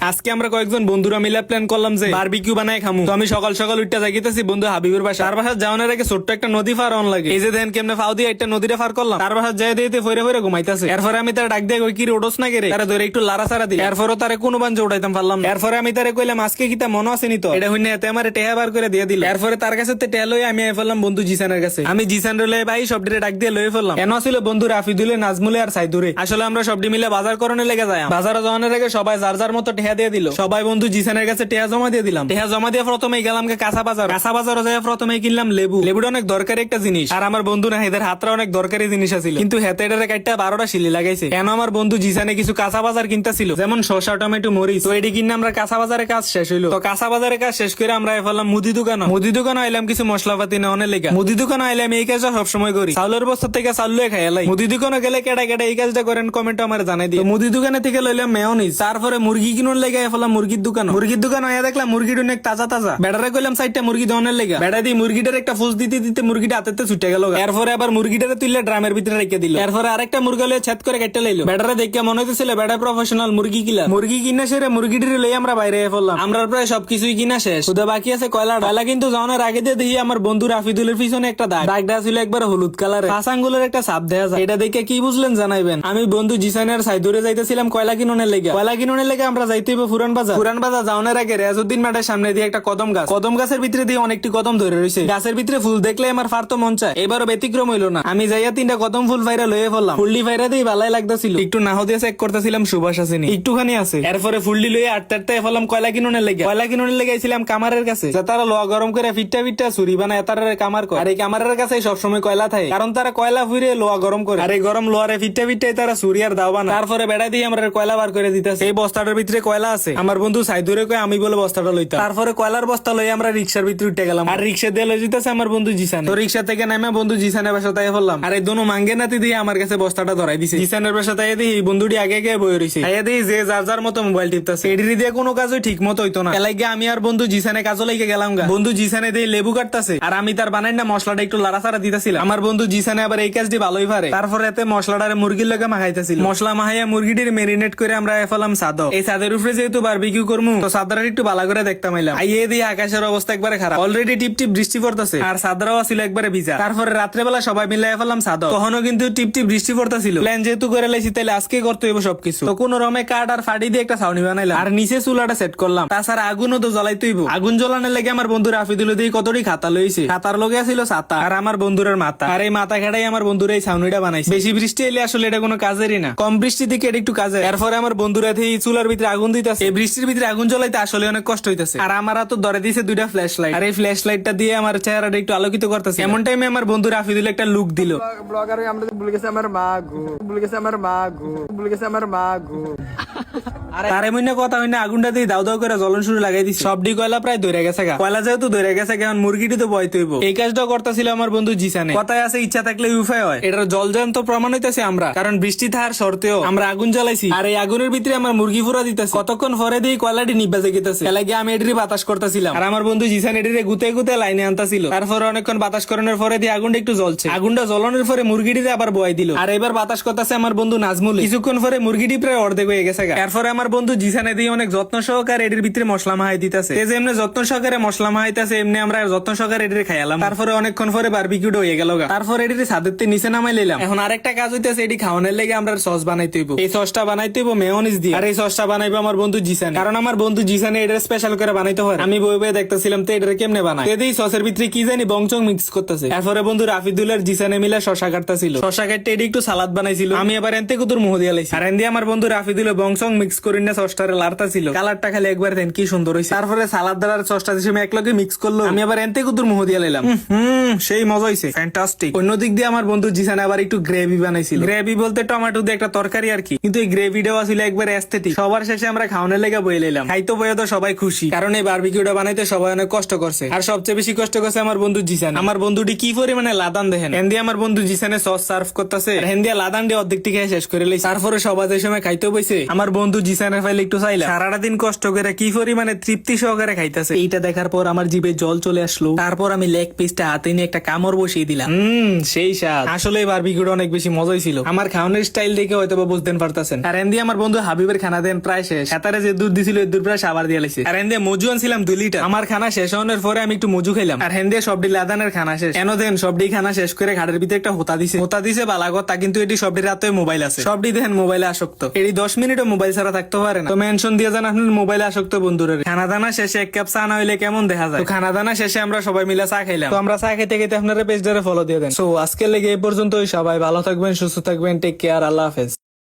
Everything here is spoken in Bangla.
আজকে আমরা কয়েকজন বন্ধুরা মিলে প্ল্যান করলাম যে বারবিকিউ বানায় খামু। তো আমি সকাল সকাল উঠতে যাইতেছি বন্ধু হাবিবের বাসা। তার বাসা যাওয়ার আগে ছোট্ট একটা নদী পার অন লাগে। এই যে দেখেন কেমনে ফাউ দিয়ে একটা নদীটা পার করলাম। তার বাসা যাই দিতে ফইরে ফইরে ঘুমাইতেছে। এরপরে আমি তার ডাক দিয়ে কই কি ওডস না গেরে তারা ধরে একটু লারা সারা দিই। এরপরে তারে কোনো বাঞ্জে উঠাইতাম পারলাম না। এরপরে আমি তারে কইলাম আজকে কিতা মনে আছে নি তো এটা হইনে এতে আমারে টেহা বার করে দিয়ে দিল। এরপরে তার কাছে টেহা লই আমি আই ফেললাম বন্ধু জিসানের কাছে। আমি জিসান রে ভাই সবডিরে ডাক দিয়ে লই ফেললাম। এনো ছিল বন্ধু রাফিদুলে নাজমুলে আর সাইদুরে। আসলে আমরা সবডি মিলে বাজার করনে লেগে যাই। বাজারে যাওয়ার আগে সবাই যার যার মতো টেহা দিয়ে দিল। সবাই বন্ধু জিসানের কাছে টেহা জমা দিয়ে দিলাম। টেহা জমা দিয়ে প্রথমেই গেলাম কাঁচা বাজারে যাই প্রথমেই কিনলাম লেবুটা অনেক দরকারি একটা জিনিস। আর আমার বন্ধু না এদের হাতরা অনেক দরকারি জিনিস আছিল, কিন্তু হেতে এটারে কাটটা 12টা শিলি লাগাইছে। কেন আমার বন্ধু জিসানে কিছু কাঁচা বাজার কিনতে ছিল, যেমন শসা টমেটো মরিচ। তো এটি কিনে আমরা কাঁচা বাজারে কাজ শেষ হইলো। তো কাঁচা বাজারে কাজ শেষ করে আমরা এলাম মুদি দোকান আইলাম কিছু মশলাপাতি নেওয়ার লেগে। মুদি দোকান আইলাম এই কাজটা সবসময় করি। চাউলের বস্তা থেকে চাউল খাই এলাই। মুদি দোকানে গেলে কেডা এই কাজটা করেন কমেন্ট আমার জানাই দিই। মুদি দোকানে থেকে লইলাম মেয়নিজ। তারপরে মুরগি কিনুন লেগে এলাম মুরগির দোকান আয়া দেখলাম মুরগির অনেক তাজা। বেড়ারে কইলাম 4টা মুরগি দহনের লেগে। বেড়া দিয়ে মুরগিটার একটা ফুস দিতে মুরগিটা হাতেতে ছুটে গেল। এরপরে আবার মুরগিটারে তুললে ড্রামের ভিতরে রেখে দিল। এরপরে আরেকটা মুরগি লয়ে ছেদ করে কেটে লাইলো। বেড়ারে দেখে মনে হইতেছিল বেড়া প্রফেশনাল মুরগি কিলা। মুরগি কিনা সেরে মুরগিটিরে লই আমরা বাইরে পড়লাম। আমরা প্রায় সবকিছুই কিনা শেষ, শুধু বাকি আছে কয়লা। কিন্তু যাওয়ার আগে দিয়ে দেখি আমার বন্ধু রাফিদুলের পিছনে একটা দাগটা ছিল একবার হলুদ কালারের। পাঁচ আঙ্গুলের একটা ছাপ দেয়া যায়। এটা দেখে কি বুঝলেন জানাইবেন। আমি বন্ধু জিসানের সাইদুরে যাইতেছিলাম কয়লা কিননের লেগে। আমরা যাইতে হইব পুরান বাজার যাওয়ার আগে রেয়াজউদ্দিন মাঠের সামনে দিয়ে একটা কদম গাছের ভিতরে দিয়ে অনেকটি কদম ধরে রয়েছে। গাছের ভিতরে ফুল দেখলে আমার ফারতো মন চায়। এবারও ব্যতিক্রম হইলো না। আমি যাইয়া 3টা কদম ফুল ফাইরা লয়ে ফেললাম। ফুলডি ফাইরা দিয়ে ভালাই লাগতেছিল। একটু নাহ দিয়ে চেক করতেছিলাম সুবাস আসেনি, একটুখানি আছে। এরপরে ফুলডি লয়ে আটটা ফেললাম কয়লা কিননের লেগে আইছিলাম কামারের কাছে, যে তারা লোহা গরম করে ফিটটা ছুরি বানায় তারা কামার করে। আর এই কামারের কাছে সবসময় কয়লা থাকে, কারণ তারা কয়লা ফুইরে লোহা গরম করে। আর এই গরম লোহারে ফিটটাই তারা ছুরি আর দাও বানায়। তারপরে বেড়া দিয়ে আমরা কয়লা বার করে দিতেছে। এই বস্তাটার ভিতরে কয়লা আছে। আমার বন্ধু সাইদুরে কয় আমি বলে বস্তাটা লইতাম। তারপরে কয়লার বস্তা লই আমরা রিক্সার ভিতরে উঠে গেলাম। আর রিক্সা দিয়ে লই যেতেছে আমার বন্ধু জিসান। তো রিক্সা থেকে নামে বন্ধু জিসানের বাসা তাই বললাম। আর এই দোনো মাঙ্গে নাতি দিয়ে আমার কাছে বস্তাটা ধরাই দিছে। জিসানের বাসা তাই দিই বন্ধুটি আগে বই রইছে। তাই দিই যে যার মতো মোবাইল টিপতেছে। এডি দিয়ে কোনো কাজই ঠিক মতো হইতো না। এলাকে আমি আর বন্ধু জিসানে কাজও লাইকে গেলাম গা। বন্ধু জিসানে দিয়ে লেবু কাটতেছে আর আমি তার বানাই না মশলাটা একটু লাড়াচাড়া দিতেছিলাম। আমার বন্ধু জিসানে আবার এই কাজটি ভালোই পারে। তারপরে এতে মশলাটারে মুরগির লগে মাখাইতেছিল। মশলা মাখাইয়া মুরগিটির মেরিনেট করে আমরা এফালাম সাদা। এই সাদের উপরে যেহেতু বারবিকিউ করমু, তো সাদারা একটু ভালো করে দেখতাম এলাম। আইয়ে দিয়ে আকাশের অবস্থা একবারে খারাপ, অলরেডি টিপ বৃষ্টি পড়তেছে আর সাদরাও ছিল একবারে ভিজা। তারপরে রাত্রেবেলা সবাই মিলে এফালাম সাদা, তখনও কিন্তু টিপ বৃষ্টি পড়তেছিল। প্ল্যান যেহেতু করে লাইছি তাহলে আজকে করতে হইব সবকিছু। তো কোন রমে কাঠ আর ফাড়ি দিয়ে একটা ছাউনি বানাইলাম আর নিচে চুলাটা সেট করলাম। তাছাড়া আগুনও তো জ্বলাইতে হইব। আগুন জ্বলানোর লেগে আমার বন্ধু রাফিদুল দিয়ে কতটি খাতা লইছে। খাতার লগে ছিল ছাতা আর আমার বন্ধুরের মাথা। আর এই মাথা খেড়াই আমার বন্ধুর এই ছাউনিটা বানাইছে। বেশি বৃষ্টি এলে আসলে এটা কোনো কাজেরই না, কম বৃষ্টি থেকে এটা একটু কাজে। এরপরে আমার বন্ধুরা এই চুলার ভিতরে আগুন দিতেছে। এই বৃষ্টির ভিতরে আগুন জ্বলাইতে আসলে অনেক কষ্ট হইতেছে। আর আমার তো ধরে দিয়েছে 2টা ফ্ল্যাশ লাইট। আর এই ফ্ল্যাশ লাইটটা দিয়ে আমার চেহারাটা একটু আলোকিত করতেছে। এমন টাইমে আমার বন্ধু রাফিদুল একটা লুক দিল। ব্লগার আমরা ভুলে গেছে আমার মা গো। তার এমন কথা হয় না, আগুনটা দিয়ে দাও করে জ্বলন শুরু লাগাই দিচ্ছে। সবডি কয়লা প্রায় ধরে গেছে গা। কয়লা যেহেতু ধরে গেছে এখন মুরগিটি তো বয়তে হইব। এই কাজটা করতেছিল আমার বন্ধু জিসানে। কথায় আছে ইচ্ছা থাকলে উপায় হয়। এটার জলজান্ত প্রমাণ হইতেছে আমরা, কারণ বৃষ্টি থাকার সত্ত্বেও আমরা আগুন জ্বালাইছি। আর এই আগুনের ভিতরে আমার মুরগি ফুরা দিতেছে। কতক্ষণ পরে দিয়ে কয়লাটি নিভা জেগেছে। এলাকে আমি এটির বাতাস করতেছিলাম আর আমার বন্ধু জিসান এটিরে গুতে লাইনে আনতাছিল। তারপরে অনেকক্ষণ বাতাস করানোর পরে দিয়ে আগুনটা একটু জ্বলছে। আগুনটা জ্বলানোর পরে মুরগিটিতে আবার বয় দিল। আর এবার বাতাস করতেছে আমার বন্ধু নাজমুল। কিছুক্ষণ পরে মুরগিটি প্রায় অর্ধেক হয়ে গেছে। এরপরে আমার বন্ধু জিসানে দিয়ে অনেক যত্ন সহকারে এটির ভিতরে মশলা মাহাই দিতেছে। এই যে এমনি যত্ন সহকারে মশলা মাহাইতেছে এমনি আমরা যত্ন সহকারে এটিরে খাইলাম। তারপরে অনেকক্ষণ পরে বারবিকিউটা হয়ে গেল। তারপরে এটির ছাদের নিচে নামাই নিলাম। এখন আরেকটা কাজ হইতেছে, এটি খাওয়ানোর লেগে আমরা সস বানাইতে হইব। এই সসটা বানাইতে হইব মেয়োনিজ দিয়ে। আর এই সসটা বানাইবো আমার বন্ধু জিসানে, কারণ আমার বন্ধু জিসানে এটা স্পেশাল করে বানাইতে হয়। আমি বই দেখতেছিলাম তো এটা কেমনে বানায়। এই সসের ভিতরে কি জানি বংচং মিক্স করতেছে। এরপরে বন্ধু রাফিদুলের জিসানে মিলে শশা কাটতেছিল। শশা কাটতে এটি একটু সালাদ বানাইছিল। আমি আবার এনতে কুতুর মুহ দিয়ে লাইছি। আর এনদি আমার বন্ধু রাফিদুলের বংচং মিক্স করে না সসটারে লাড়তাছিল। কালারটা খালি একবার দেন কি সুন্দর হইছে। তারপরে সালাদ দ্বারা সসটা দিয়ে একলগে মিক্স করলো। আমি আবার এনতে কুতুর মুহ দিয়ে লাইলাম। সেই মজা হইছে, ফ্যান্টাস্টিক। অন্যদিক দিয়ে আমার বন্ধু জিসানে আবার একটু গ্রেভি বানাইছিল। গ্রেভি বলতে টমেটো দিয়ে একটা তরকারি আর কি, কিন্তু এই গ্রেভিটাও ছিল একবার এস্থেটিক। সবার শেষে আমরা খাওয়ানোর লেগে বয়ে লাইলাম। খাইতো বয়ে তো সবাই খুশি, কারণ এই বারবিকিউটা বানাইতে সবাই অনেক কষ্ট করছে। আর সবচেয়ে বেশি কষ্ট করছে আমার বন্ধু জিসান। আমার বন্ধুটি কি পরিমানে লাদান দেখেন। হেন্দি আমার বন্ধু জিসানে সস সার্ভ করতেছে, হেন্দিয়া লাদান দিয়ে অর্ধেকটি খেয়ে শেষ করে লাইছে। তারপরে সবাই যে সময় খাইতে বইছে আমার বন্ধু জিসানের ফাইলে একটু চাইলাম। সারাটা দিন কষ্ট করে কি পরিমানে তৃপ্তি সহকারে খাইতেছে, এইটা দেখার পর আমার জিভে জল চলে আসলো। তারপর আমি লেগ পিসটা হাতে নিয়ে একটা কামড় বসিয়ে দিলাম। সেই স্বাদ। আসলে বারবিকিউটা অনেক বেশি মজাই ছিল। আমার খাওয়ানোর স্টাইল দেখে হয়তো বুঝতেন পারতেছেন। আর এন্দি আমার বন্ধু হাবিবের খানা দেন প্রায় শেষ। হেতারে যে দুধ দিছিল এই দুধ প্রায় সাবার দিয়ে লাইছে। আর হেন্দে মজু আনছিলাম 2 লিটার। আমার খানা শেষ হওয়ার পরে আমি একটু মজু খাইলাম। আর হেন্দে সবডি লাদানের খানা শেষ। এনো দেন সবডি খানা শেষ করে ঘাটের ভিতরে একটা হোতা দিছে বালাগত তা, কিন্তু এটি সবডি রাতে মোবাইল আছে। সবডি দেখেন মোবাইলে আসক্ত। এটি 10 মিনিটও মোবাইল ছাড়া থাকতে পারে না। তো মেনশন দিয়ে যান আপনার মোবাইলে আসক্ত বন্ধুরা। খানা দানা শেষে 1 কাপ চা না হইলে কেমন দেখা যায়। তো খানা দানা শেষে আমরা সবাই মিলে চা খাইলাম। তো আমরা চা খেতে খেতে আপনারা পেজটারে ফলো দিয়ে দেন। সো আজকের লেগে এই পর্যন্তই। সবাই ভালো থাকবেন, সুস্থ থাকবেন, টেক কেয়ার, আল্লাহ হাফেজ।